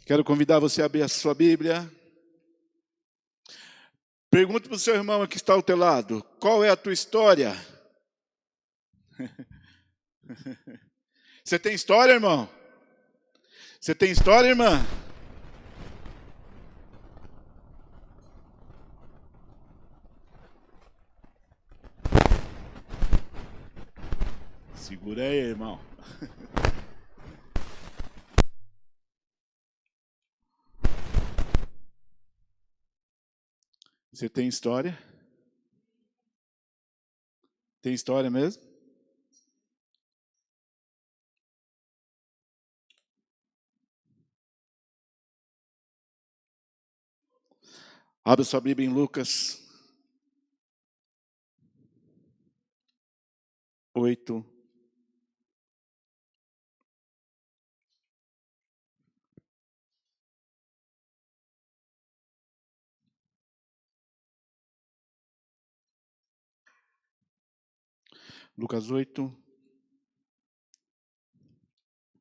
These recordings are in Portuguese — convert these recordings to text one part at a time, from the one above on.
Quero convidar você a abrir a sua Bíblia. Pergunte para o seu irmão que está ao teu lado, qual é a tua história? Você tem história, irmão? Você tem história, irmã? Segura aí, irmão. Você tem história? Tem história mesmo? Abra sua Bíblia em Lucas 8. Lucas 8,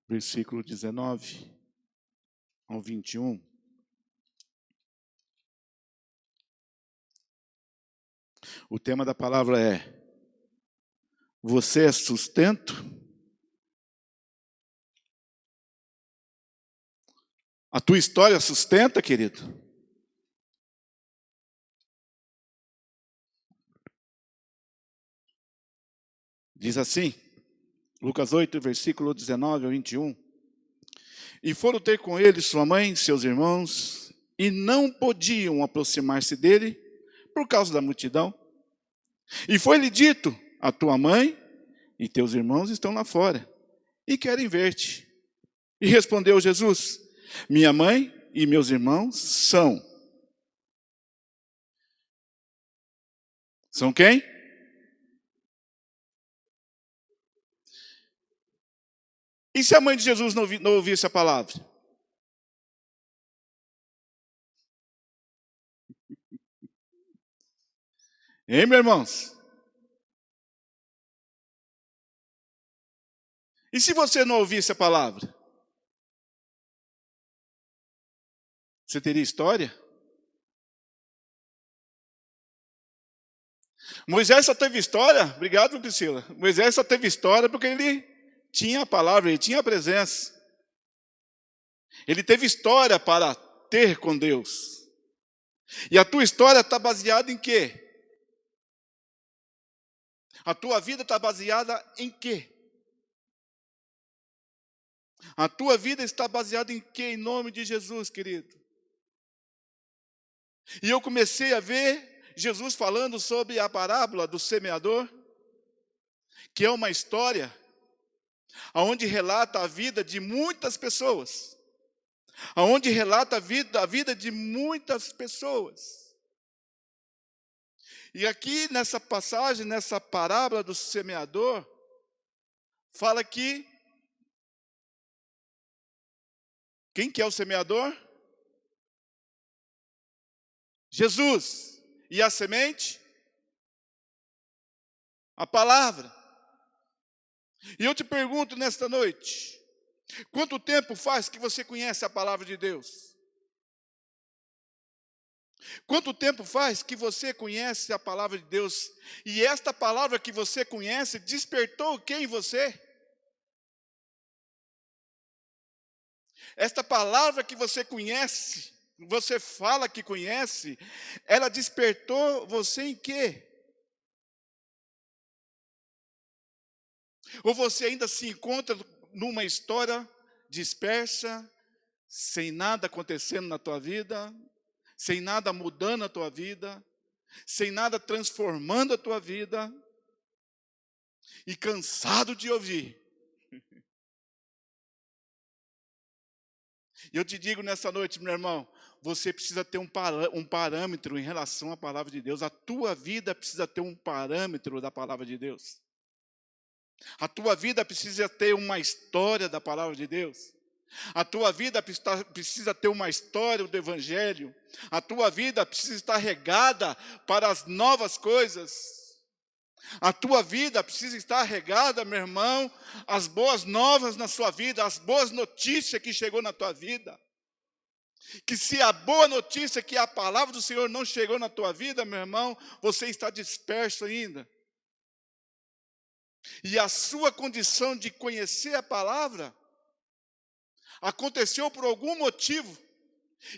versículo 19 ao 21. O tema da palavra é: você é sustento? A tua história sustenta, querido? Diz assim, Lucas 8, versículo 19 ao 21. E foram ter com ele sua mãe, seus irmãos, e não podiam aproximar-se dele por causa da multidão. E foi-lhe dito: a tua mãe e teus irmãos estão lá fora e querem ver-te. E respondeu Jesus: minha mãe e meus irmãos são. São quem? E se a mãe de Jesus não ouvisse a palavra? Hein, meus irmãos? E se você não ouvisse a palavra? Você teria história? Moisés só teve história, obrigado, Priscila. Moisés só teve história porque ele tinha a palavra, ele tinha a presença. Ele teve história para ter com Deus. E a tua história está baseada em quê? A tua vida está baseada em quê? A tua vida está baseada em quê? Em nome de Jesus, querido. E eu comecei a ver Jesus falando sobre a parábola do semeador, que é uma história onde relata a vida de muitas pessoas. Onde relata a vida de muitas pessoas. E aqui nessa passagem, nessa parábola do semeador, fala que quem que é o semeador? Jesus. E a semente? A palavra. E eu te pergunto nesta noite, quanto tempo faz que você conhece a palavra de Deus? Quanto tempo faz que você conhece a palavra de Deus? E esta palavra que você conhece despertou o que em você? Esta palavra que você conhece, você fala que conhece, ela despertou você em quê? Ou você ainda se encontra numa história dispersa, sem nada acontecendo na tua vida, sem nada mudando a tua vida, sem nada transformando a tua vida, e cansado de ouvir. E eu te digo nessa noite, meu irmão, você precisa ter um parâmetro em relação à palavra de Deus. A tua vida precisa ter um parâmetro da palavra de Deus. A tua vida precisa ter uma história da palavra de Deus. A tua vida precisa ter uma história do Evangelho. A tua vida precisa estar regada para as novas coisas. A tua vida precisa estar regada, meu irmão, as boas novas na sua vida, as boas notícias que chegou na tua vida. Que se a boa notícia, que a palavra do Senhor não chegou na tua vida, meu irmão, você está disperso ainda. E a sua condição de conhecer a palavra aconteceu por algum motivo.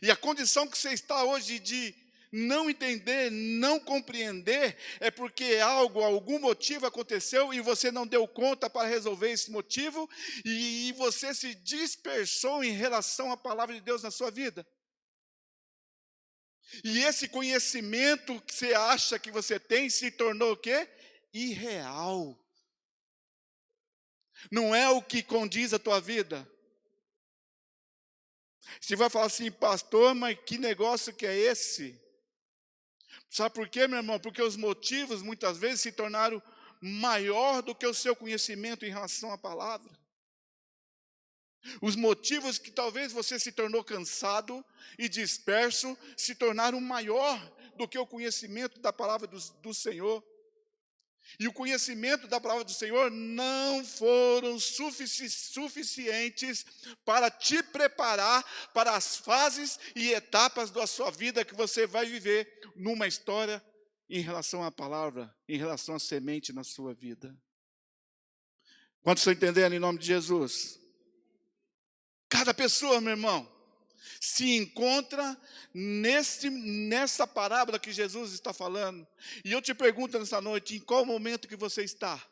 E a condição que você está hoje de não entender, não compreender, é porque algum motivo aconteceu e você não deu conta para resolver esse motivo e você se dispersou em relação à palavra de Deus na sua vida. E esse conhecimento que você acha que você tem se tornou o quê? Irreal. Não é o que condiz a tua vida. Você vai falar assim, pastor, mas que negócio que é esse? Sabe por quê, meu irmão? Porque os motivos muitas vezes se tornaram maior do que o seu conhecimento em relação à palavra. Os motivos que talvez você se tornou cansado e disperso se tornaram maior do que o conhecimento da palavra do Senhor. E o conhecimento da palavra do Senhor não foram suficientes para te preparar para as fases e etapas da sua vida que você vai viver numa história em relação à palavra, em relação à semente na sua vida. Quantos estão entendendo em nome de Jesus? Cada pessoa, meu irmão, se encontra nessa parábola que Jesus está falando. E eu te pergunto nessa noite, em qual momento que você está?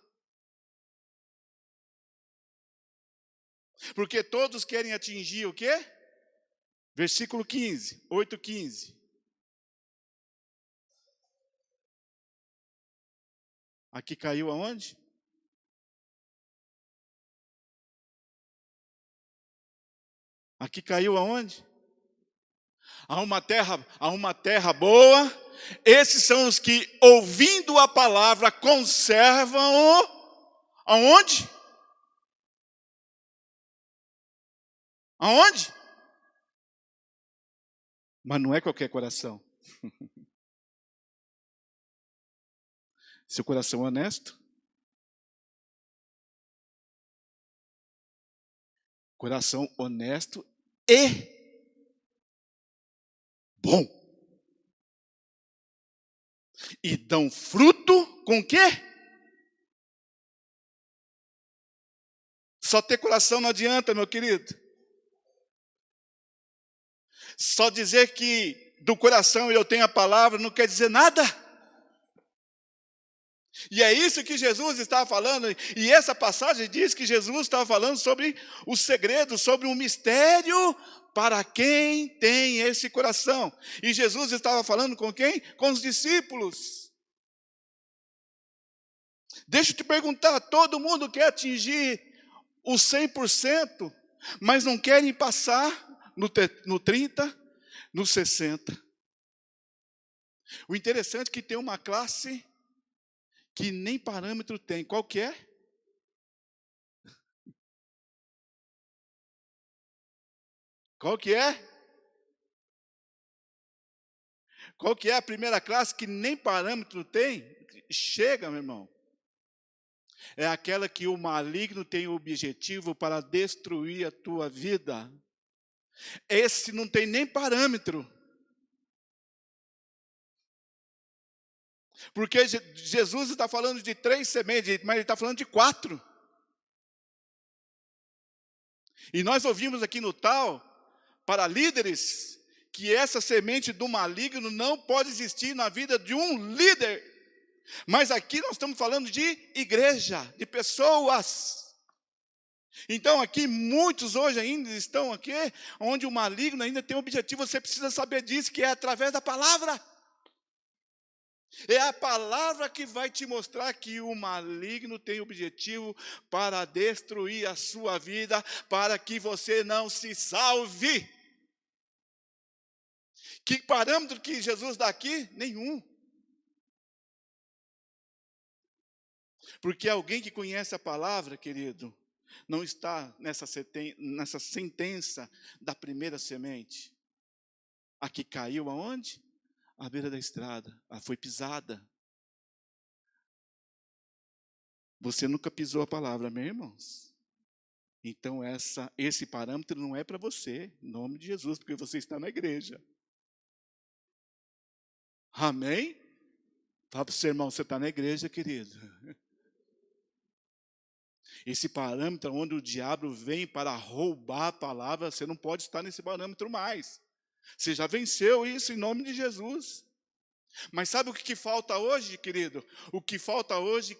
Porque todos querem atingir o quê? Versículo 15, 8:15. Aqui caiu aonde? Aqui caiu aonde? Há uma terra boa. Esses são os que, ouvindo a palavra, conservam aonde? Aonde? Mas não é qualquer coração. Seu coração é honesto? Coração honesto e bom. E dão fruto com o quê? Só ter coração não adianta, meu querido. Só dizer que do coração eu tenho a palavra não quer dizer nada. E é isso que Jesus estava falando. E essa passagem diz que Jesus estava falando sobre o segredo, sobre um mistério para quem tem esse coração. E Jesus estava falando com quem? Com os discípulos. Deixa eu te perguntar, todo mundo quer atingir o 100%, mas não querem passar no 30, no 60. O interessante é que tem uma classe que nem parâmetro tem. Qual que é? Qual que é? Qual que é a primeira classe que nem parâmetro tem? Chega, meu irmão. É aquela que o maligno tem o objetivo para destruir a tua vida. Esse não tem nem parâmetro. Porque Jesus está falando de 3 sementes, mas ele está falando de 4. E nós ouvimos aqui no tal, para líderes, que essa semente do maligno não pode existir na vida de um líder. Mas aqui nós estamos falando de igreja, de pessoas. Então aqui muitos hoje ainda estão aqui, onde o maligno ainda tem um objetivo, você precisa saber disso, que é através da palavra. É a palavra que vai te mostrar que o maligno tem objetivo para destruir a sua vida, para que você não se salve. Que parâmetro que Jesus dá aqui? Nenhum. Porque alguém que conhece a palavra, querido, não está nessa sentença da primeira semente. A que caiu aonde? À beira da estrada. Ela foi pisada. Você nunca pisou a palavra, meus irmãos. Então esse parâmetro não é para você, em nome de Jesus, porque você está na igreja. Amém? Fala para o seu irmão, você está na igreja, querido. Esse parâmetro onde o diabo vem para roubar a palavra, você não pode estar nesse parâmetro mais. Você já venceu isso em nome de Jesus. Mas sabe o que falta hoje, querido? O que falta hoje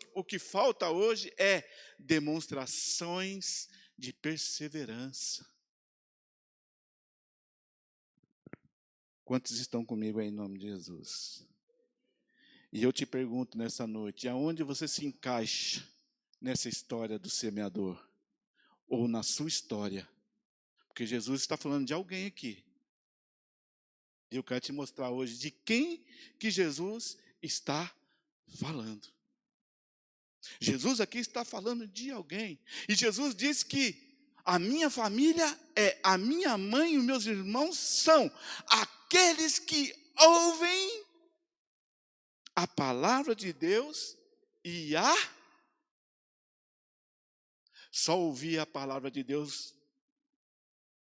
é demonstrações de perseverança. Quantos estão comigo aí em nome de Jesus? E eu te pergunto nessa noite, aonde você se encaixa nessa história do semeador? Ou na sua história? Porque Jesus está falando de alguém aqui. E eu quero te mostrar hoje de quem que Jesus está falando. Jesus aqui está falando de alguém. E Jesus disse que a minha família a minha mãe e os meus irmãos são aqueles que ouvem a palavra de Deus e só ouvir a palavra de Deus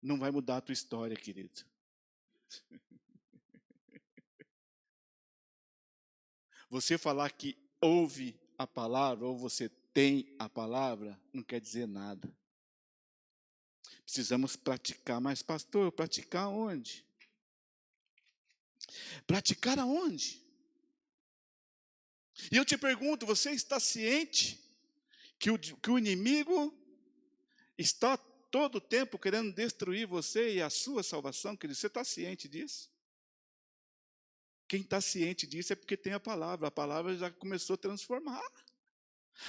não vai mudar a tua história, querido. Você falar que ouve a palavra ou você tem a palavra não quer dizer nada. Precisamos praticar, mas pastor, praticar onde? Praticar aonde? E eu te pergunto, você está ciente que o inimigo está todo o tempo querendo destruir você e a sua salvação? Querido, você está ciente disso? Quem está ciente disso é porque tem a palavra já começou a transformar.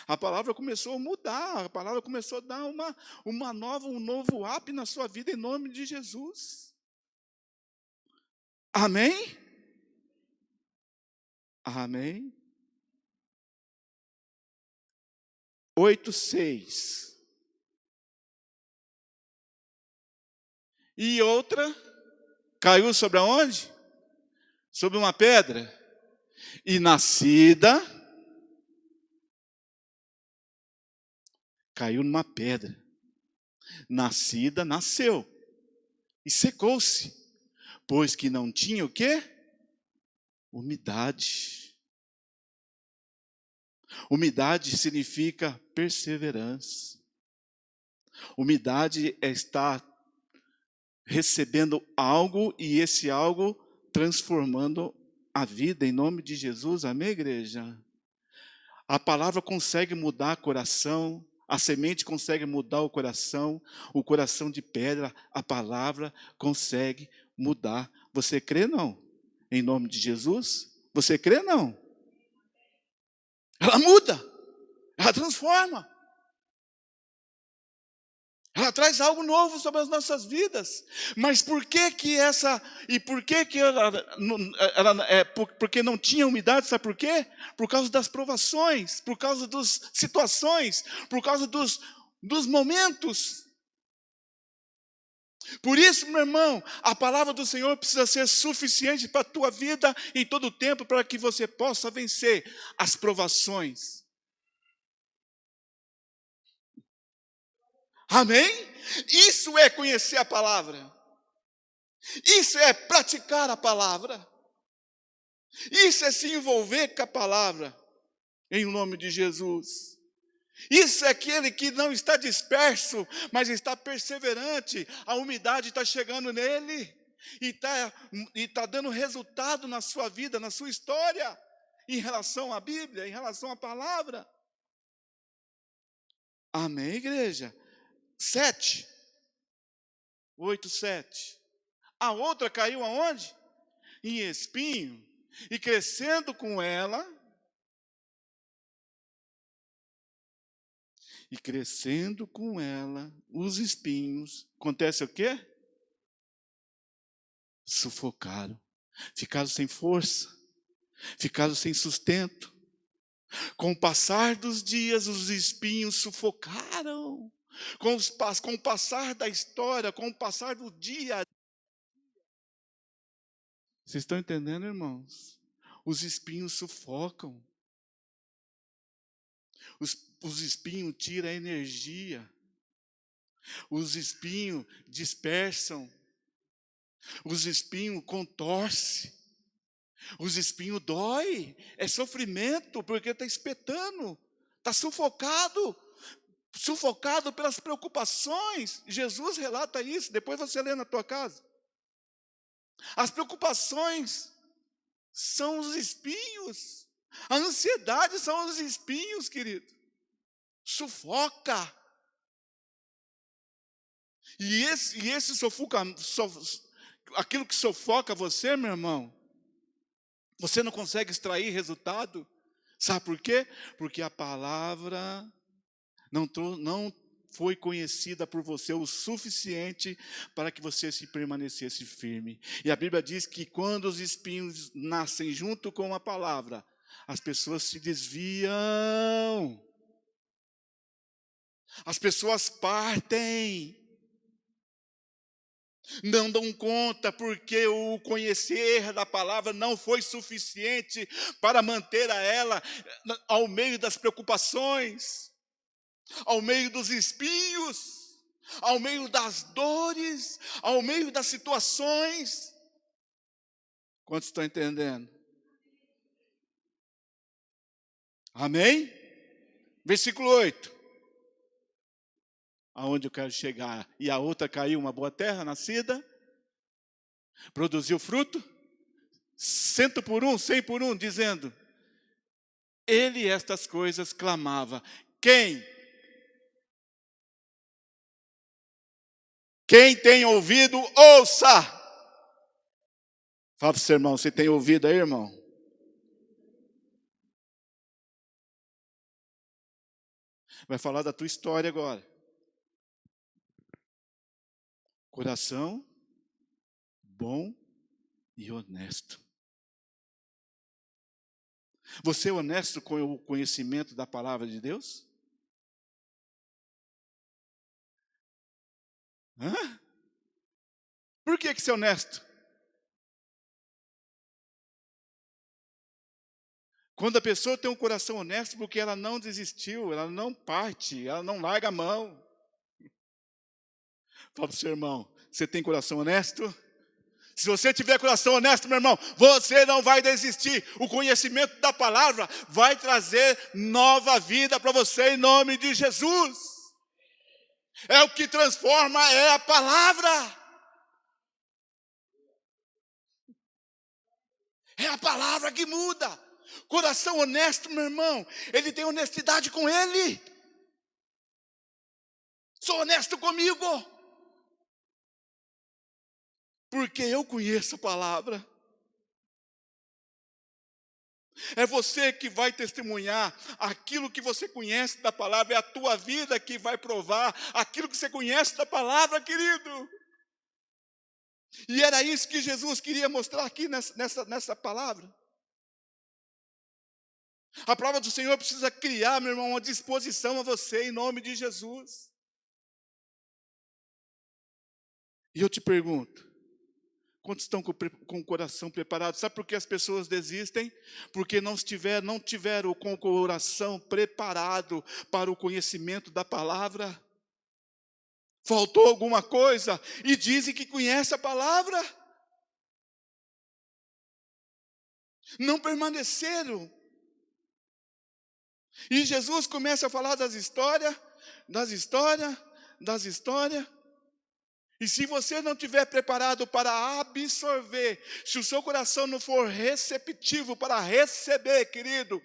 A palavra começou a mudar, a palavra começou a dar um novo up na sua vida em nome de Jesus. Amém? Amém? 8:6. E outra caiu sobre aonde? Sobre uma pedra. E nascida, caiu numa pedra. Nascida, nasceu. E secou-se. Pois que não tinha o quê? Umidade. Umidade significa perseverança. Umidade é estar recebendo algo e esse algo transformando a vida em nome de Jesus. Amém, igreja? A palavra consegue mudar o coração, a semente consegue mudar o coração de pedra, a palavra consegue mudar. Você crê não? Em nome de Jesus? Você crê não? Ela muda, ela transforma. Ela traz algo novo sobre as nossas vidas. Mas por que que porque não tinha umidade, sabe por quê? Por causa das provações, por causa das situações, por causa dos momentos. Por isso, meu irmão, a palavra do Senhor precisa ser suficiente para a tua vida em todo o tempo, para que você possa vencer as provações. Amém? Isso é conhecer a palavra. Isso é praticar a palavra. Isso é se envolver com a palavra, em nome de Jesus. Isso é aquele que não está disperso, mas está perseverante. A umidade está chegando nele e tá dando resultado na sua vida, na sua história, em relação à Bíblia, em relação à palavra. Amém, igreja? 7. 8:7. A outra caiu aonde? Em espinho. E crescendo com ela, os espinhos, acontece o quê? Sufocaram. Ficaram sem força, ficaram sem sustento. Com o passar dos dias, os espinhos sufocaram. Com o passar da história, com o passar do dia. Vocês estão entendendo, irmãos? Os espinhos sufocam. Os espinhos tiram a energia. Os espinhos dispersam. Os espinhos contorcem. Os espinhos dói. É sofrimento, porque está espetando. Está sufocado. Sufocado pelas preocupações. Jesus relata isso, depois você lê na tua casa. As preocupações são os espinhos. A ansiedade são os espinhos, querido. Sufoca. E esse aquilo que sufoca você, meu irmão, você não consegue extrair resultado. Sabe por quê? Porque a palavra não foi conhecida por você o suficiente para que você se permanecesse firme. E a Bíblia diz que quando os espinhos nascem junto com a palavra, as pessoas se desviam. As pessoas partem. Não dão conta porque o conhecer da palavra não foi suficiente para manter a ela ao meio das preocupações, ao meio dos espinhos, ao meio das dores, ao meio das situações. Quantos estão entendendo? Amém? Versículo 8. Aonde eu quero chegar? E a outra caiu uma boa terra, nascida, produziu fruto, 100 por 1, 100 por 1, dizendo, ele estas coisas clamava. Quem tem ouvido, ouça. Fala para o seu irmão, você tem ouvido aí, irmão? Vai falar da tua história agora. Coração bom e honesto. Você é honesto com o conhecimento da palavra de Deus? Hã? Por que você é honesto? Quando a pessoa tem um coração honesto, porque ela não desistiu, ela não parte, ela não larga a mão. Fala para o seu irmão, você tem coração honesto? Se você tiver coração honesto, meu irmão, você não vai desistir. O conhecimento da palavra vai trazer nova vida para você em nome de Jesus. É o que transforma, é a palavra. É a palavra que muda. Coração honesto, meu irmão, ele tem honestidade com ele. Sou honesto comigo. Porque eu conheço a palavra. É você que vai testemunhar aquilo que você conhece da palavra. É a tua vida que vai provar aquilo que você conhece da palavra, querido. E era isso que Jesus queria mostrar aqui nessa palavra. A palavra do Senhor precisa criar, meu irmão, uma disposição a você em nome de Jesus. E eu te pergunto, quantos estão com o coração preparado? Sabe por que as pessoas desistem? Porque não tiveram com o coração preparado para o conhecimento da palavra. Faltou alguma coisa e dizem que conhece a palavra. Não permaneceram. E Jesus começa a falar das histórias. E se você não estiver preparado para absorver, se o seu coração não for receptivo para receber, querido,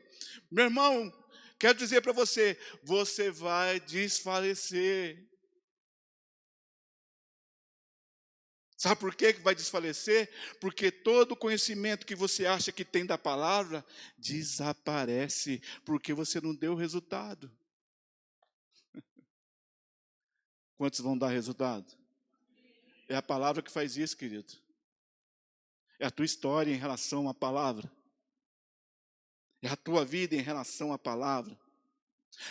meu irmão, quero dizer para você, você vai desfalecer. Sabe por que vai desfalecer? Porque todo conhecimento que você acha que tem da palavra, desaparece, porque você não deu resultado. Quantos vão dar resultado? É a palavra que faz isso, querido. É a tua história em relação à palavra. É a tua vida em relação à palavra.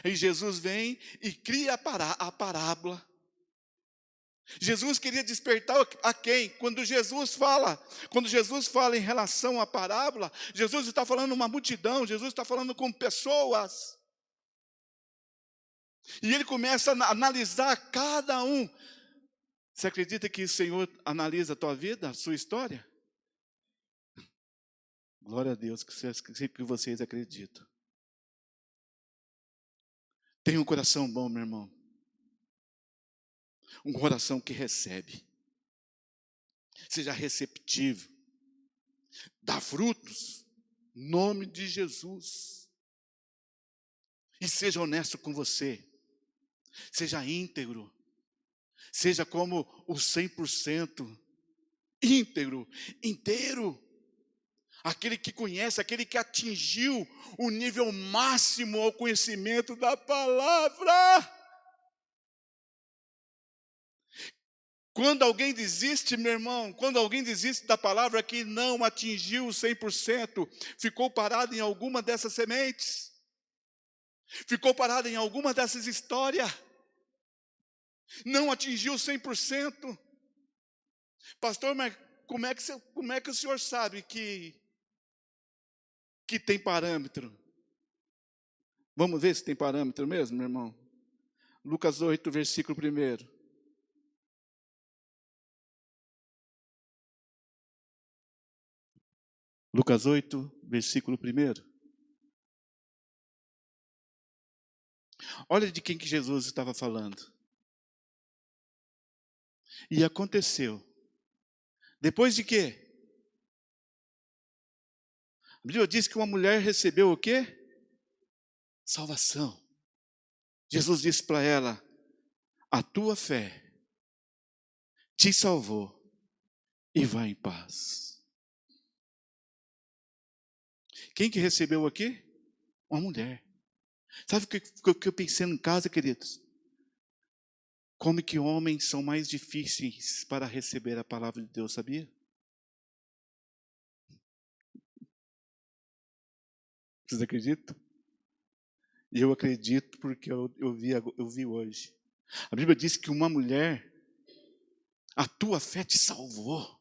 E Jesus vem e cria a parábola. Jesus queria despertar a quem? Quando Jesus fala em relação à parábola, Jesus está falando uma multidão, Jesus está falando com pessoas. E ele começa a analisar cada um. Você acredita que o Senhor analisa a tua vida, a sua história? Glória a Deus que vocês acreditam. Tenha um coração bom, meu irmão. Um coração que recebe. Seja receptivo. Dá frutos. Em nome de Jesus. E seja honesto com você. Seja íntegro. Seja como o 100%. Íntegro. Inteiro. Aquele que conhece, aquele que atingiu o nível máximo ao conhecimento da palavra. Quando alguém desiste, meu irmão, quando alguém desiste da palavra que não atingiu o 100%, ficou parado em alguma dessas sementes, ficou parado em alguma dessas histórias, não atingiu 100%. Pastor, mas como é que o senhor sabe que tem parâmetro? Vamos ver se tem parâmetro mesmo, meu irmão? Lucas 8, versículo 1. Lucas 8, versículo 1. Olha de quem que Jesus estava falando. E aconteceu. Depois de quê? A Bíblia diz que uma mulher recebeu o quê? Salvação. Jesus disse para ela: a tua fé te salvou e vai em paz. Quem que recebeu aqui? Uma mulher. Sabe o que eu pensei em casa, queridos? Como que homens são mais difíceis para receber a palavra de Deus, sabia? Vocês acreditam? E eu acredito porque eu vi hoje. A Bíblia diz que uma mulher, a tua fé te salvou.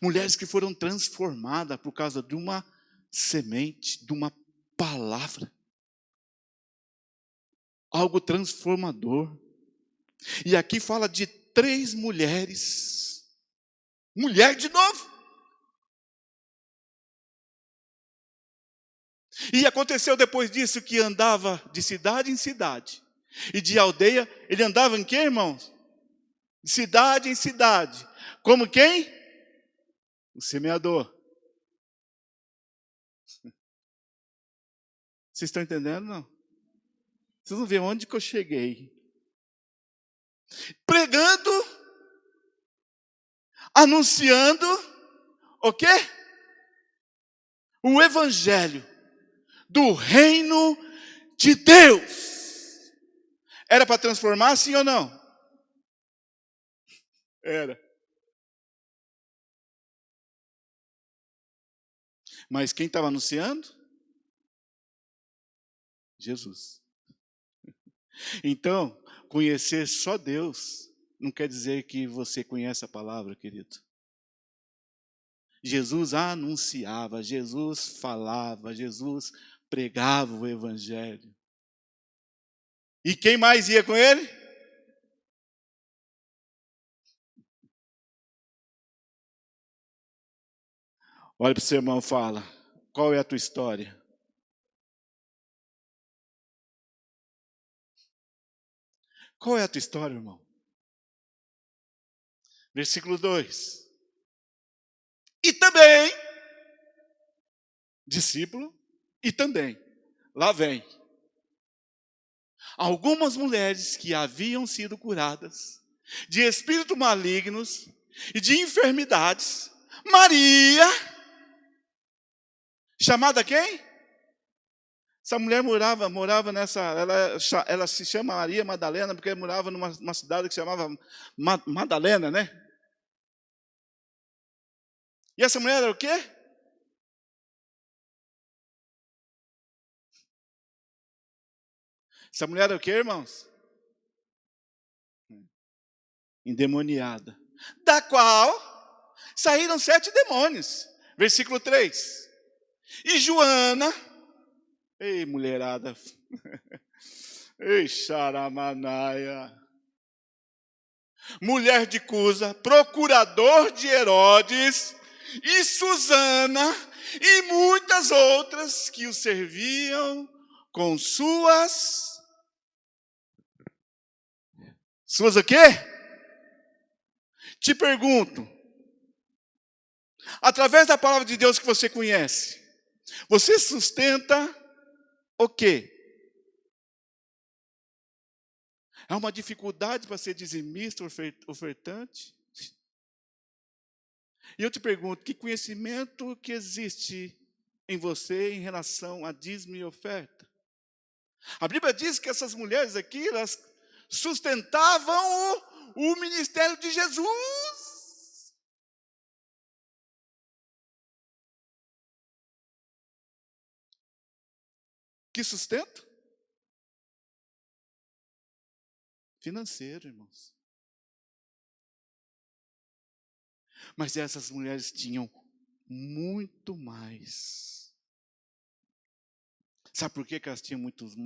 Mulheres que foram transformadas por causa de uma semente, de uma palavra. Algo transformador. E aqui fala de 3 mulheres. Mulher de novo. E aconteceu depois disso que andava de cidade em cidade. E de aldeia, ele andava em quê, irmãos? De cidade em cidade. Como quem? O semeador. Vocês estão entendendo, não? Vocês vão ver onde que eu cheguei. Pregando, anunciando, o quê? O evangelho do reino de Deus. Era para transformar, sim ou não? Era. Mas quem estava anunciando? Jesus. Então, conhecer só Deus não quer dizer que você conhece a palavra, querido. Jesus anunciava, Jesus falava, Jesus pregava o evangelho. E quem mais ia com ele? Olha para o seu irmão e fala: qual é a tua história? Qual é a tua história, irmão? Versículo 2. E também, discípulo, e também, lá vem, algumas mulheres que haviam sido curadas de espíritos malignos e de enfermidades. Maria, chamada quem? Essa mulher morava nessa, ela se chama Maria Madalena porque morava numa cidade que se chamava Madalena, né? E essa mulher era o quê? Essa mulher era o quê, irmãos? Endemoniada. Da qual saíram 7 demônios. Versículo 3. E Joana, ei, mulherada, Ei, Xaramanaia. Mulher de Cusa, procurador de Herodes, e Susana, e muitas outras que o serviam com suas o quê? Te pergunto, através da palavra de Deus que você conhece, você sustenta o quê? É uma dificuldade para ser dizimista, ofertante? E eu te pergunto, que conhecimento que existe em você em relação a dízimo e oferta? A Bíblia diz que essas mulheres aqui, elas sustentavam o ministério de Jesus. Que sustento? Financeiro, irmãos. Mas essas mulheres tinham muito mais. Sabe por que elas tinham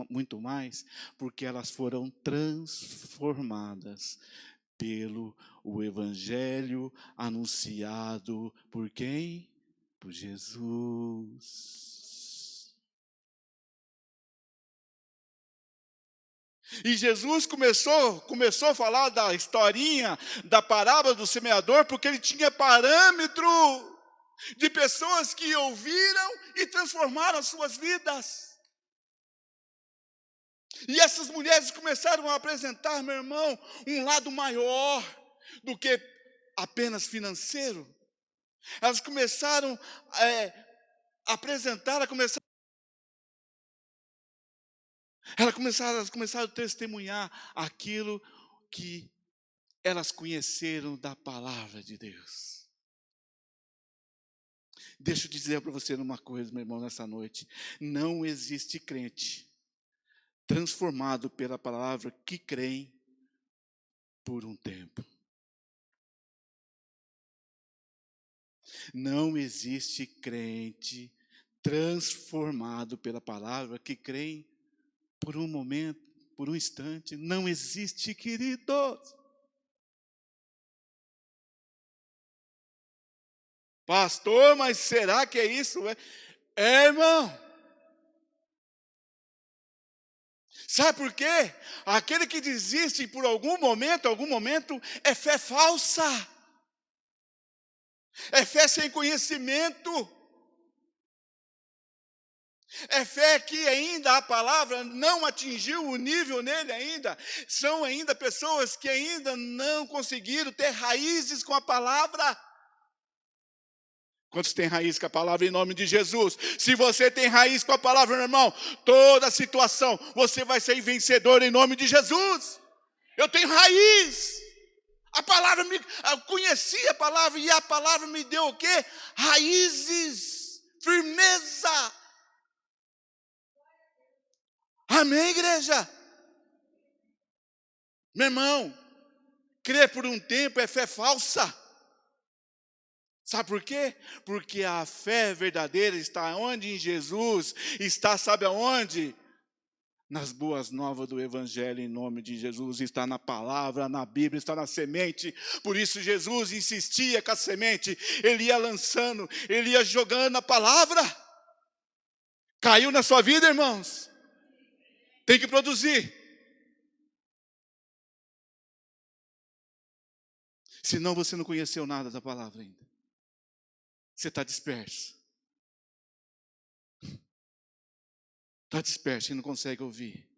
muito mais? Porque elas foram transformadas pelo o evangelho anunciado por quem? Por Jesus. E Jesus começou a falar da historinha, da parábola do semeador, porque ele tinha parâmetro de pessoas que ouviram e transformaram as suas vidas. E essas mulheres começaram a apresentar, meu irmão, um lado maior do que apenas financeiro. Elas começaram a apresentar, elas começaram a testemunhar aquilo que elas conheceram da palavra de Deus. Deixa eu dizer para você uma coisa, meu irmão, nessa noite. Não existe crente transformado pela palavra que creem por um tempo. Não existe crente transformado pela palavra que creem por um momento, por um instante. Não existe, queridos. Pastor, mas será que é isso? Irmão. Sabe por quê? Aquele que desiste por algum momento, é fé falsa. É fé sem conhecimento. É fé que ainda a palavra não atingiu o nível nele ainda. São ainda pessoas que ainda não conseguiram ter raízes com a palavra. Quantos têm raiz com a palavra em nome de Jesus? Se você tem raiz com a palavra, meu irmão, toda situação, você vai ser vencedor em nome de Jesus. Eu tenho raiz. Eu conheci a palavra e a palavra me deu o quê? Raízes, firmeza. Amém, igreja? Meu irmão, crer por um tempo é fé falsa. Sabe por quê? Porque a fé verdadeira está onde? Em Jesus. Está, sabe aonde? Nas boas novas do Evangelho, em nome de Jesus. Está na palavra, na Bíblia, está na semente. Por isso Jesus insistia com a semente. Ele ia lançando, ele ia jogando a palavra. Caiu na sua vida, irmãos? Tem que produzir. Senão você não conheceu nada da palavra ainda. Você está disperso. Está disperso e não consegue ouvir.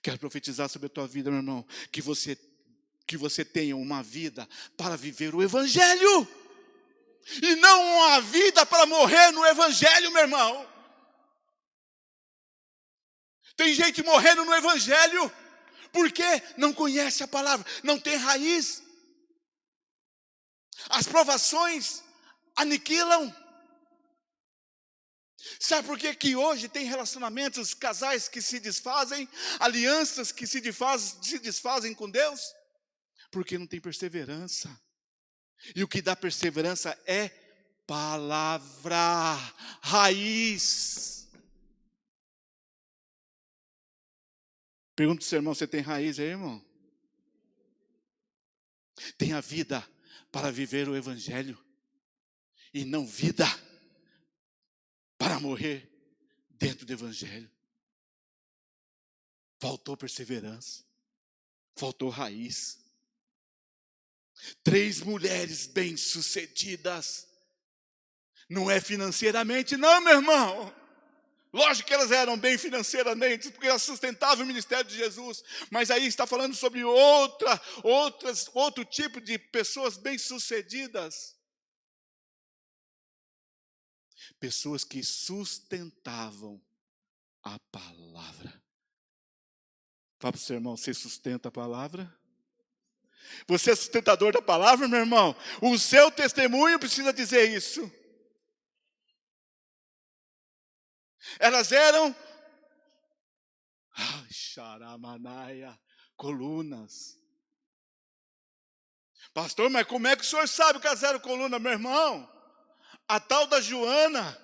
Quero profetizar sobre a tua vida, meu irmão, que você tenha uma vida para viver o Evangelho. E não uma vida para morrer no Evangelho, meu irmão. Tem gente morrendo no Evangelho, porque não conhece a palavra, não tem raiz. As provações aniquilam. Sabe por que hoje tem relacionamentos, casais que se desfazem, alianças que se desfazem com Deus? Porque não tem perseverança. E o que dá perseverança é palavra, raiz. Pergunta para o seu irmão, você tem raiz aí, irmão? Tenha vida para viver o evangelho e não vida para morrer dentro do evangelho. Faltou perseverança, faltou raiz. 3 mulheres bem-sucedidas. Não é financeiramente, não, meu irmão. Lógico que elas eram bem financeiramente, porque elas sustentavam o ministério de Jesus. Mas aí está falando sobre outro tipo de pessoas bem-sucedidas. Pessoas que sustentavam a palavra. Fala para o seu irmão, você sustenta a palavra? Você é sustentador da palavra, meu irmão? O seu testemunho precisa dizer isso. Elas eram xaramanaia, colunas. Pastor, mas como é que o senhor sabe que elas eram coluna, meu irmão? A tal da Joana,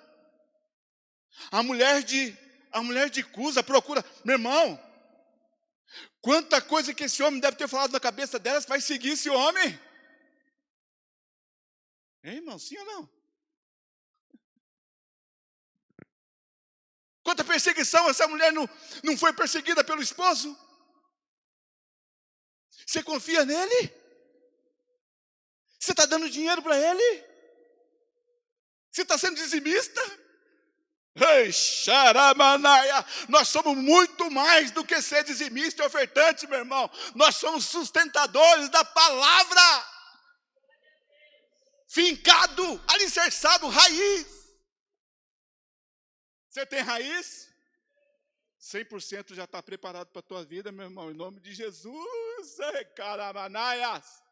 a mulher de Cusa, procura, meu irmão, quanta coisa que esse homem deve ter falado na cabeça delas, vai seguir esse homem? Hein, irmão, sim ou não? Quanta perseguição, essa mulher não foi perseguida pelo esposo? Você confia nele? Você está dando dinheiro para ele? Você está sendo dizimista? Ei, xaramanaia, nós somos muito mais do que ser dizimista e ofertante, meu irmão. Nós somos sustentadores da palavra. Fincado, alicerçado, raiz. Você tem raiz? 100% já está preparado para a tua vida, meu irmão. Em nome de Jesus. Ei, caramanaias.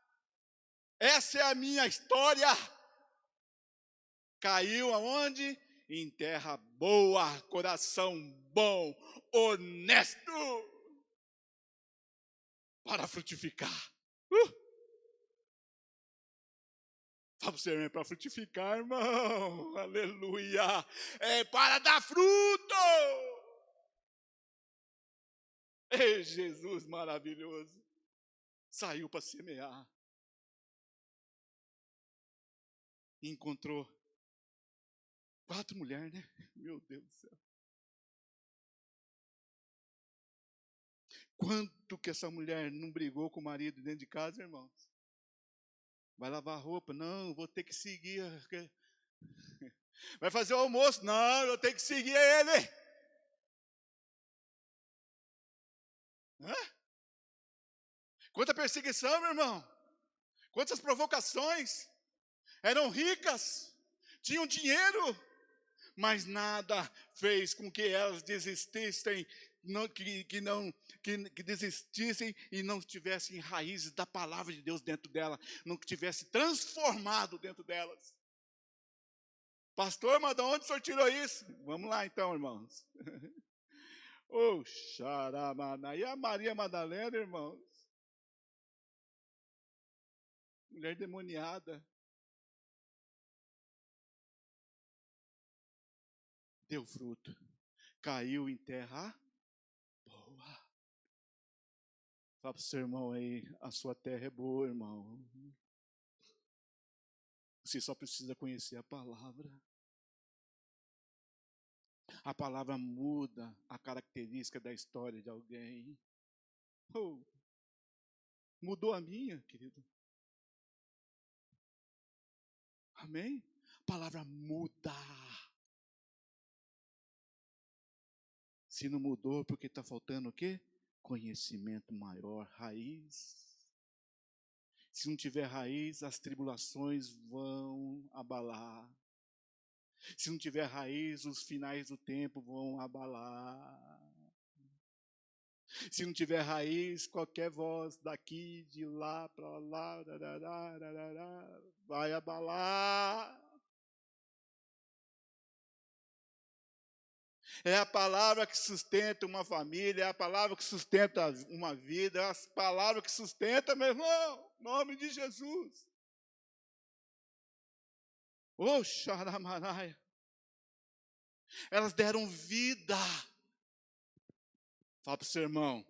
Essa é a minha história. Caiu aonde? Em terra boa, coração bom, honesto, para frutificar. Fala para você, é para frutificar, irmão. Aleluia. É para dar fruto. Ei, Jesus maravilhoso. Saiu para semear. E encontrou 4 mulheres, né? Meu Deus do céu. Quanto que essa mulher não brigou com o marido dentro de casa, irmãos? Vai lavar roupa? Não, vou ter que seguir. Vai fazer o almoço? Não, eu tenho que seguir ele. Hã? Quanta perseguição, meu irmão. Quantas provocações. Eram ricas, tinham dinheiro, mas nada fez com que elas desistissem, que desistissem e não tivessem raízes da palavra de Deus dentro dela, não tivesse transformado dentro delas. Pastor, mas de onde o senhor tirou isso? Vamos lá então, irmãos. Oh, xaramana. E a Maria Madalena, irmãos? Mulher demoniada. Deu fruto. Caiu em terra boa. Fala para o seu irmão aí, a sua terra é boa, irmão. Você só precisa conhecer a palavra. A palavra muda a característica da história de alguém. Oh, mudou a minha, querido. Amém? A palavra muda. Se não mudou, porque está faltando o quê? Conhecimento maior, raiz. Se não tiver raiz, as tribulações vão abalar. Se não tiver raiz, os finais do tempo vão abalar. Se não tiver raiz, qualquer voz daqui, de lá, para lá, vai abalar. É a palavra que sustenta uma família, é a palavra que sustenta uma vida, é a palavra que sustenta, meu irmão, em nome de Jesus. Oh, xaramanaia. Elas deram vida. Fala para o seu irmão,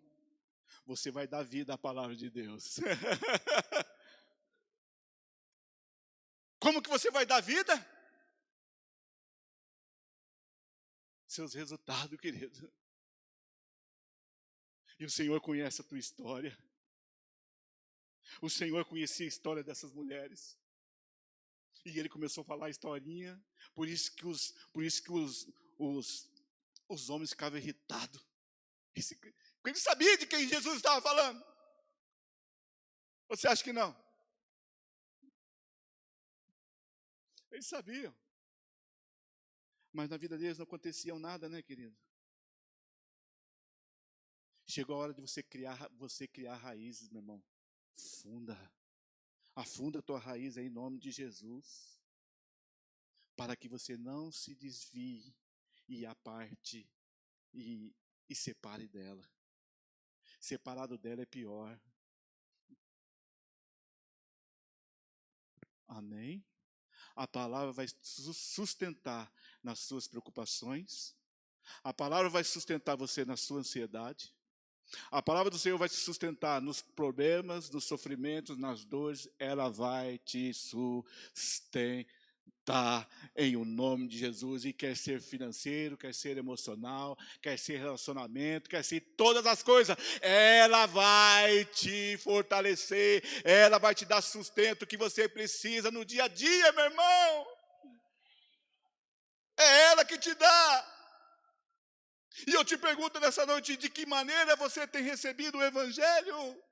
você vai dar vida à palavra de Deus. Como que você vai dar vida? Seus resultados, querido. E o Senhor conhece a tua história. O Senhor conhecia a história dessas mulheres. E Ele começou a falar a historinha. Por isso que os homens ficavam irritados. Porque ele sabia de quem Jesus estava falando. Você acha que não? Eles sabiam. Mas na vida deles não acontecia nada, né, querido? Chegou a hora de você criar raízes, meu irmão. Afunda a tua raiz aí em nome de Jesus. Para que você não se desvie e aparte e separe dela. Separado dela é pior. Amém? A palavra vai sustentar nas suas preocupações. A palavra vai sustentar você na sua ansiedade. A palavra do Senhor vai te sustentar nos problemas, nos sofrimentos, nas dores. Ela vai te sustentar em o nome de Jesus. E quer ser financeiro, quer ser emocional, quer ser relacionamento, quer ser todas as coisas. Ela vai te fortalecer. Ela vai te dar sustento que você precisa no dia a dia, meu irmão. É ela que te dá. E eu te pergunto nessa noite, de que maneira você tem recebido o Evangelho?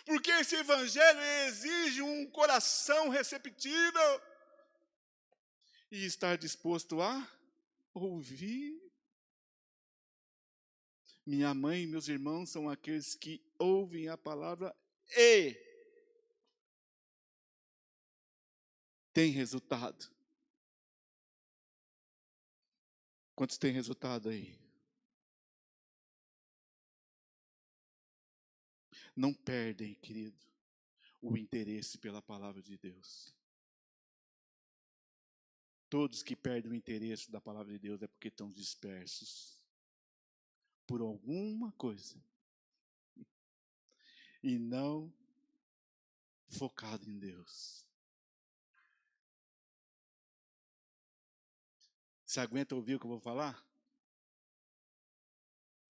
Porque esse Evangelho exige um coração receptível e estar disposto a ouvir. Minha mãe e meus irmãos são aqueles que ouvem a palavra e têm resultado. Quantos têm resultado aí? Não perdem, querido, o interesse pela palavra de Deus. Todos que perdem o interesse da palavra de Deus é porque estão dispersos por alguma coisa e não focado em Deus. Você aguenta ouvir o que eu vou falar?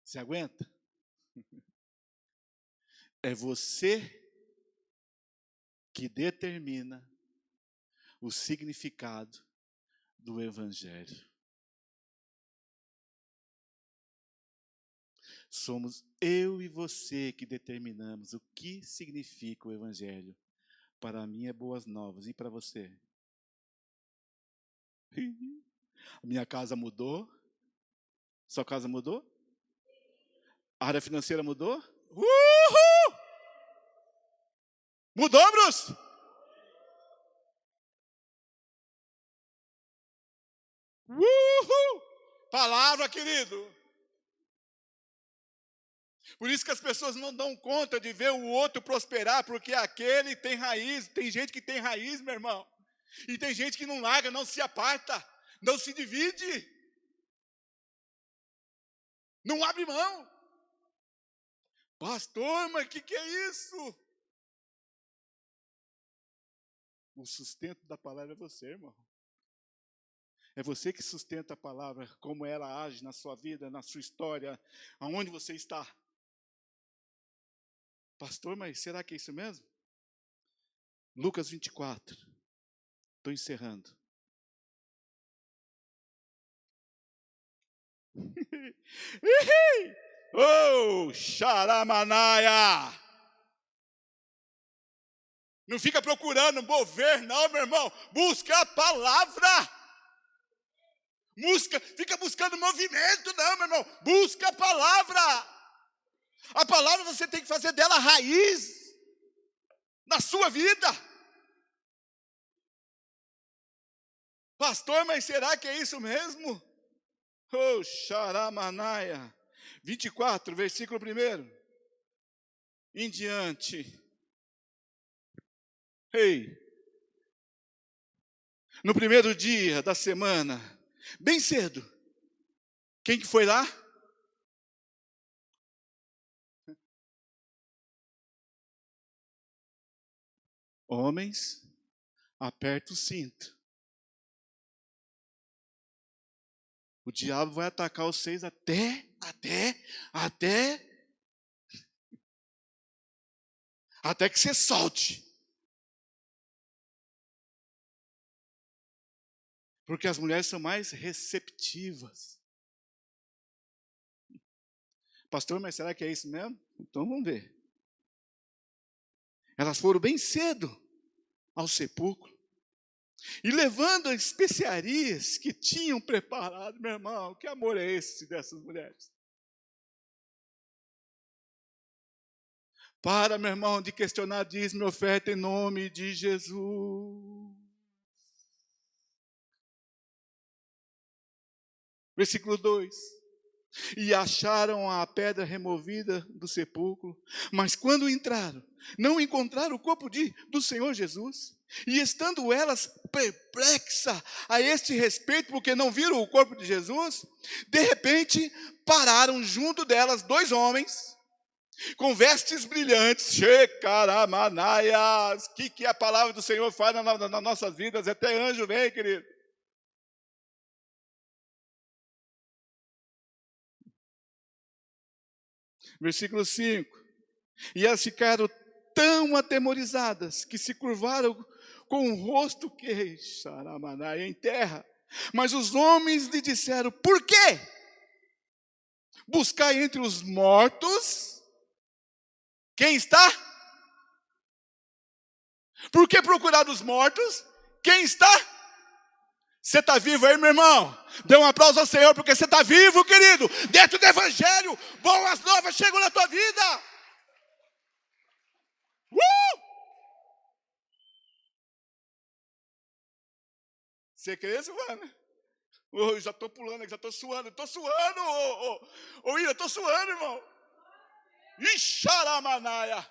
Você aguenta? É você que determina o significado do Evangelho. Somos eu e você que determinamos o que significa o Evangelho. Para mim é boas novas. E para você? A minha casa mudou? Sua casa mudou? A área financeira mudou? Uhul! Mudou, Bruce? Uhul! Palavra, querido. Por isso que as pessoas não dão conta de ver o outro prosperar, porque aquele tem raiz. Tem gente que tem raiz, meu irmão. E tem gente que não larga, não se aparta, não se divide. Não abre mão. Pastor, mas o que é isso? O sustento da palavra é você, irmão. É você que sustenta a palavra, como ela age na sua vida, na sua história, aonde você está. Pastor, mas será que é isso mesmo? Lucas 24. Estou encerrando. Oh, xaramanaia! Não fica procurando mover, não, meu irmão. Busca a palavra. Fica buscando movimento, não, meu irmão. Busca a palavra. A palavra você tem que fazer dela raiz na sua vida. Pastor, mas será que é isso mesmo? Oh, xaramanaia. 24, versículo 1. Em diante. Ei. No primeiro dia da semana, bem cedo. Quem que foi lá? Homens, aperta o cinto. O diabo vai atacar vocês até que você solte. Porque as mulheres são mais receptivas. Pastor, mas será que é isso mesmo? Então vamos ver. Elas foram bem cedo ao sepulcro. E levando as especiarias que tinham preparado, meu irmão, que amor é esse dessas mulheres? Para, meu irmão, de questionar, diz-me oferta em nome de Jesus. Versículo 2. E acharam a pedra removida do sepulcro, mas quando entraram, não encontraram o corpo do Senhor Jesus. E estando elas perplexas a este respeito, porque não viram o corpo de Jesus, de repente pararam junto delas 2 homens, com vestes brilhantes, Shekaramanaias. Que a palavra do Senhor faz nas nossas vidas? Até anjo vem, querido. Versículo 5. E elas ficaram tão atemorizadas que se curvaram com o rosto em terra. Mas os homens lhe disseram: por quê? Buscar entre os mortos quem está? Por que procurar dos mortos quem está? Você está vivo aí, meu irmão? Dê um aplauso ao Senhor, porque você está vivo, querido. Dentro do Evangelho, boas novas chegam na tua vida. Você crê, Silvana? Eu já estou pulando, já estou suando. Estou suando, Ira, estou suando, irmão. Ixaramanaia.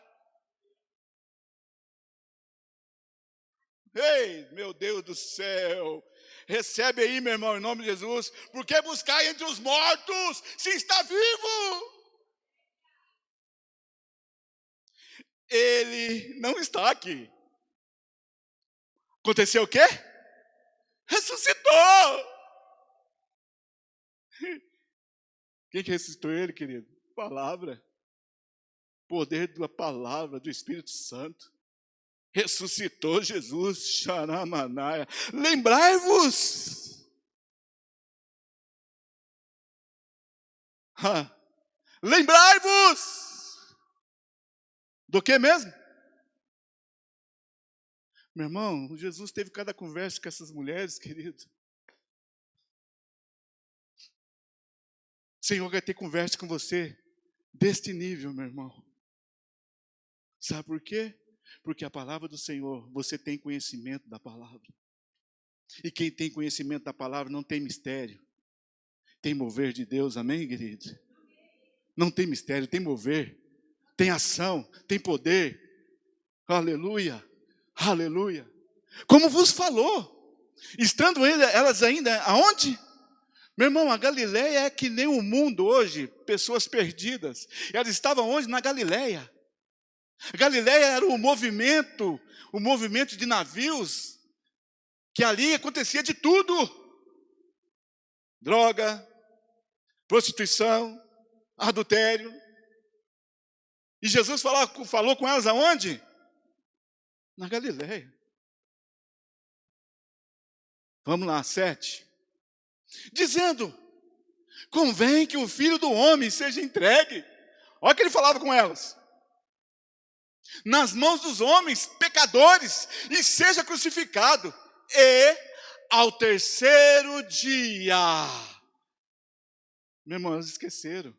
Ei, meu Deus do céu. Recebe aí, meu irmão, em nome de Jesus. Porque buscar entre os mortos se está vivo. Ele não está aqui. Aconteceu o quê? Ressuscitou. Quem que ressuscitou ele, querido? Palavra. Poder da palavra do Espírito Santo. Ressuscitou Jesus. Xaramanaia. Lembrai-vos. Lembrai-vos. Do que mesmo? Meu irmão, Jesus teve cada conversa com essas mulheres, querido. O Senhor vai ter conversa com você deste nível, meu irmão. Sabe por quê? Porque a palavra do Senhor, você tem conhecimento da palavra. E quem tem conhecimento da palavra não tem mistério. Tem mover de Deus, amém, querido? Não tem mistério, tem mover. Tem ação, tem poder. Aleluia, aleluia. Como vos falou, estando elas ainda aonde? Meu irmão, a Galileia é que nem o mundo hoje, pessoas perdidas. Elas estavam onde? Na Galileia. A Galileia era o movimento de navios, que ali acontecia de tudo. Droga, prostituição, adultério. E Jesus falou com elas aonde? Na Galileia. Vamos lá, 7. Dizendo: convém que o Filho do Homem seja entregue. Olha o que ele falava com elas. Nas mãos dos homens, pecadores, e seja crucificado. E ao terceiro dia. Meu irmão, eles esqueceram.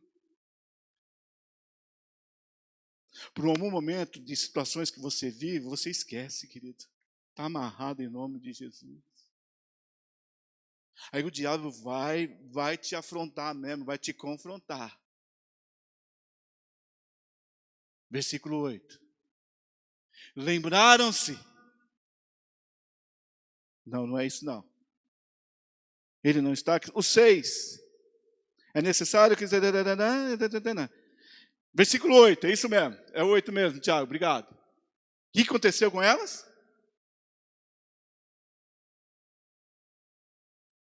Por algum momento de situações que você vive, você esquece, querido. Está amarrado em nome de Jesus. Aí o diabo vai te afrontar mesmo, vai te confrontar. Versículo 8. Lembraram-se. Não é isso não. Ele não está aqui. O 6. É necessário que... Versículo 8, é isso mesmo. É o 8 mesmo, Tiago, obrigado. que aconteceu com elas?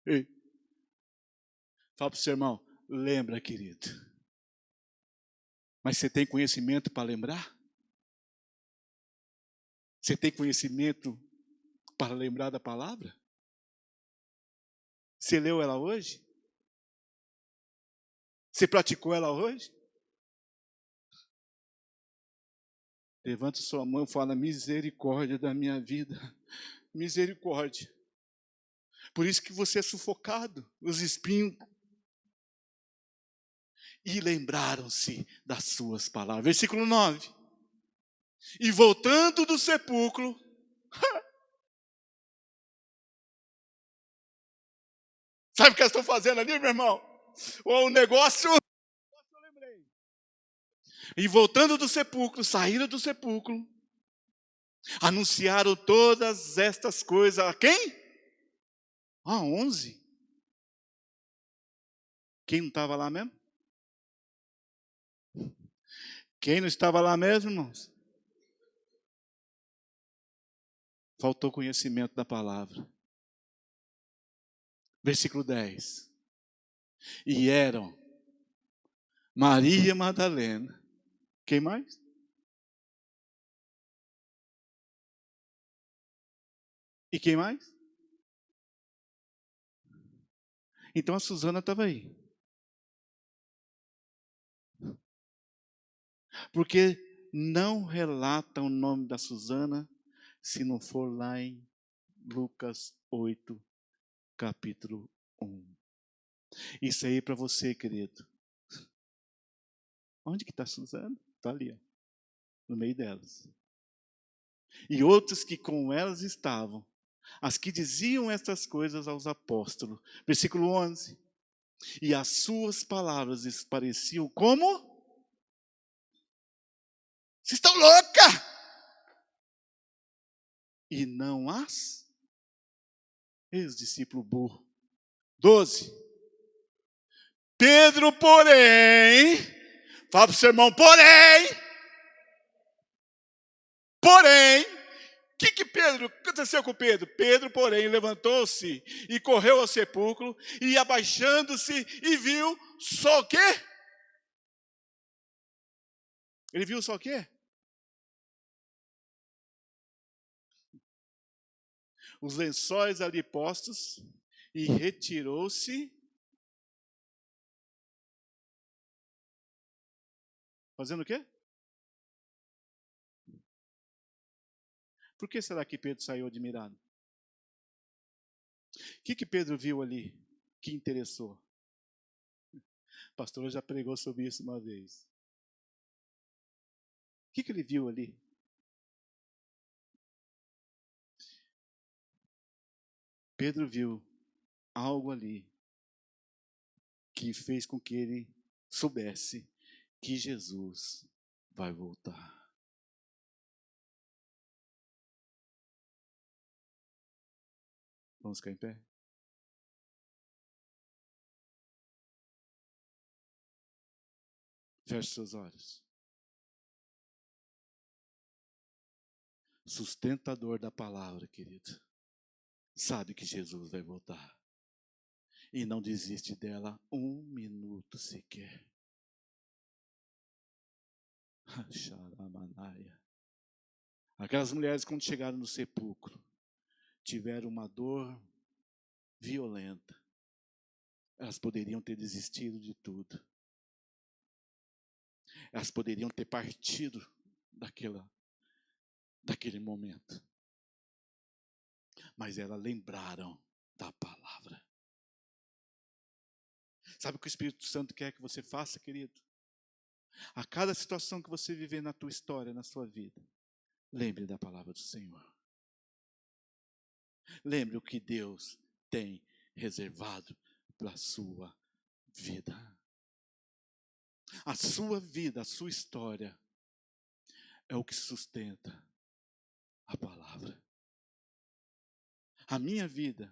Ei, fala para o seu irmão, lembra, querido. Mas você tem conhecimento para lembrar? Você tem conhecimento para lembrar da palavra? Você leu ela hoje? Você praticou ela hoje? Levanta sua mão e fala, misericórdia da minha vida. Misericórdia. Por isso que você é sufocado, os espinhos. E lembraram-se das suas palavras. Versículo 9. E voltando do sepulcro, sabe o que eles estão fazendo ali, meu irmão? O negócio, eu lembrei. E voltando do sepulcro, saíram do sepulcro, anunciaram todas estas coisas a quem? A 11. Quem não estava lá mesmo? Quem não estava lá mesmo, irmãos? Faltou conhecimento da palavra. Versículo 10. E eram Maria Madalena. Quem mais? E quem mais? Então a Susana estava aí. Porque não relata o nome da Susana se não for lá em Lucas 8, capítulo 1. Isso aí para você, querido. Onde que está a Susana? Está ali, ó, no meio delas. E outros que com elas estavam, as que diziam estas coisas aos apóstolos. Versículo 11. E as suas palavras lhes pareciam como? Vocês estão louca? E não as? E os discípulos burros. 12. Pedro, porém, fala para o seu irmão, porém, o que Pedro, aconteceu com Pedro? Pedro, porém, levantou-se e correu ao sepulcro e abaixando-se e viu só o quê? Ele viu só o quê? Os lençóis ali postos e retirou-se. Fazendo o quê? Por que será que Pedro saiu admirado? O que Pedro viu ali que interessou? O pastor já pregou sobre isso uma vez. O que ele viu ali? Pedro viu algo ali que fez com que ele soubesse que Jesus vai voltar. Vamos ficar em pé? Feche seus olhos. Sustentador da palavra, querido, sabe que Jesus vai voltar. E não desiste dela um minuto sequer. Aquelas mulheres, quando chegaram no sepulcro, tiveram uma dor violenta. Elas poderiam ter desistido de tudo. Elas poderiam ter partido daquele momento. Mas elas lembraram da palavra. Sabe o que o Espírito Santo quer que você faça, querido? A cada situação que você viver na tua história, na sua vida, lembre da palavra do Senhor. Lembre o que Deus tem reservado para a sua vida. A sua vida, a sua história é o que sustenta a palavra. A minha vida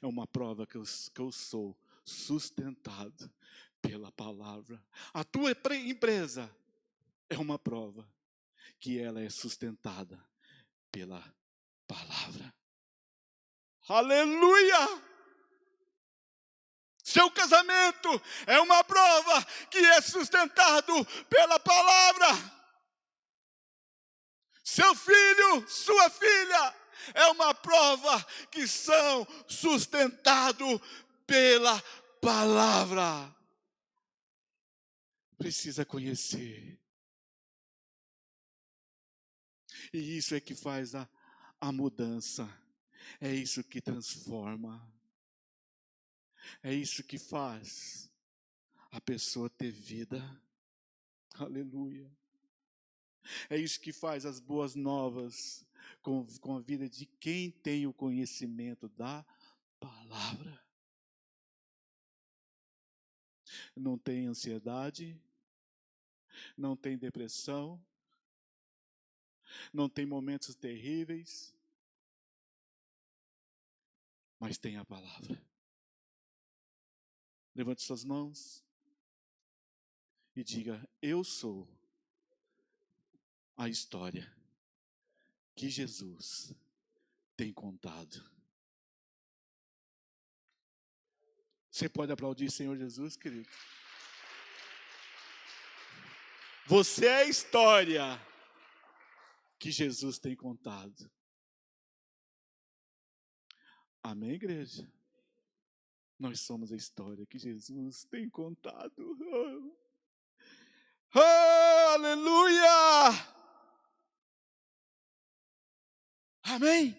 é uma prova que eu sou sustentado pela palavra. A tua empresa é uma prova que ela é sustentada pela palavra. Aleluia! Seu casamento é uma prova que é sustentado pela palavra. Seu filho, sua filha, é uma prova que são sustentados pela palavra. Precisa conhecer. E isso é que faz a mudança. É isso que transforma. É isso que faz a pessoa ter vida. Aleluia. É isso que faz as boas novas com a vida de quem tem o conhecimento da palavra. Não tem ansiedade, não tem depressão, não tem momentos terríveis, mas tem a palavra. Levante suas mãos e diga: eu sou a história que Jesus tem contado. Você pode aplaudir, Senhor Jesus, querido? Você é a história que Jesus tem contado. Amém, igreja? Nós somos a história que Jesus tem contado. Oh, aleluia! Amém?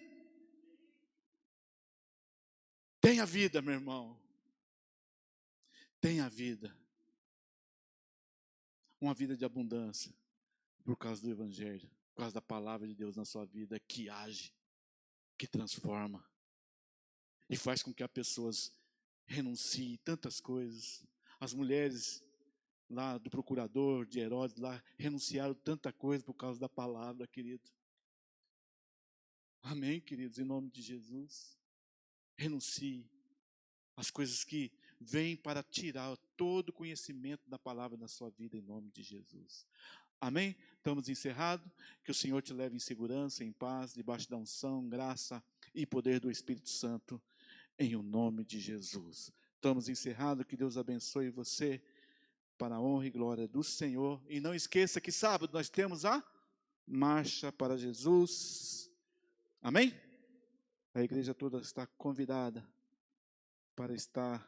Tenha vida, meu irmão. Tenha vida. Uma vida de abundância. Por causa do Evangelho. Por causa da palavra de Deus na sua vida. Que age. Que transforma. E faz com que as pessoas renunciem tantas coisas. As mulheres lá do procurador, de Herodes, lá renunciaram tanta coisa por causa da palavra, querido. Amém, queridos, em nome de Jesus. Renuncie às coisas que vêm para tirar todo o conhecimento da palavra na sua vida, em nome de Jesus. Amém? Estamos encerrados. Que o Senhor te leve em segurança, em paz, debaixo da unção, graça e poder do Espírito Santo, em o nome de Jesus. Estamos encerrados. Que Deus abençoe você, para a honra e glória do Senhor. E não esqueça que sábado nós temos a Marcha para Jesus. Amém? A igreja toda está convidada para estar